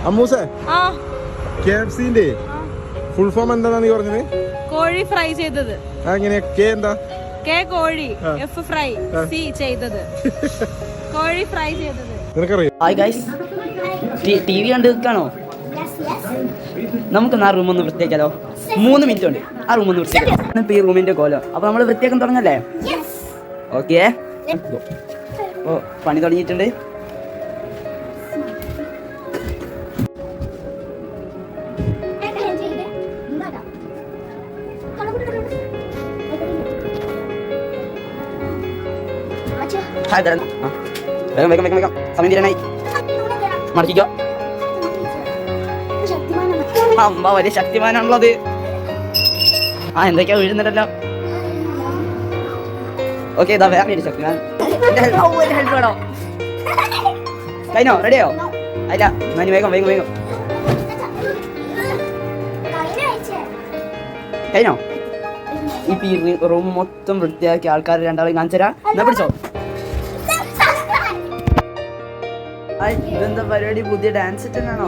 അമ്മൂസേ KFC-ന്റെ full form എന്താ നീ പറഞ്ഞത്? കോഴി ഫ്രൈ ചെയ്തത്. അങ്ങനെ കെ എന്താ? കെ കോഴി, എഫ് ഫ്രൈ, സി ചെയ്തത്. കോഴി ഫ്രൈ ചെയ്തത്. നിനക്കറിയോ? ഹായ് ഗൈസ്, TV കണ്ട് നിൽക്കാണോ? നമുക്ക് ആ റൂം ഒന്ന് വൃത്തിയാക്കാലോ. 3 മിനിറ്റ് ഉണ്ട്. ആ റൂം ഒന്ന് വൃത്തിയാക്കാം. ഇപ്പൊ ഈ റൂമിന്റെ കോലം. അപ്പൊ നമ്മൾ വൃത്തിയാക്കാൻ തുടങ്ങല്ലേ? ഓക്കെ, പണി തുടങ്ങിയിട്ടുണ്ട്. വേഗം വേഗം വേഗം വേഗം, സമയം തീരാനായി. മടക്കിക്കോ. അമ്മ വലിയ ശക്തിമാനാണുള്ളത്. എന്തൊക്കെയാ വീഴുന്നുണ്ടല്ലോ. ഓക്കെ, ഇതാ വേറെ ശക്തിമാൻ. ഹെൽപ്പ് വേണോ? കഴിഞ്ഞോ? റെഡിയോ? അല്ല, ഞാൻ വേഗം വേഗം വേഗം. കഴിഞ്ഞോ? ഇപ്പൊ ഈ റൂം മൊത്തം വൃത്തിയാക്കി ആൾക്കാർ രണ്ടാളെയും കാണിച്ചരാ. എന്നാ പിടിച്ചോ. ഇതെന്താ പരിപാടി? പുതിയ ഡാൻസ് സെറ്റനാണോ?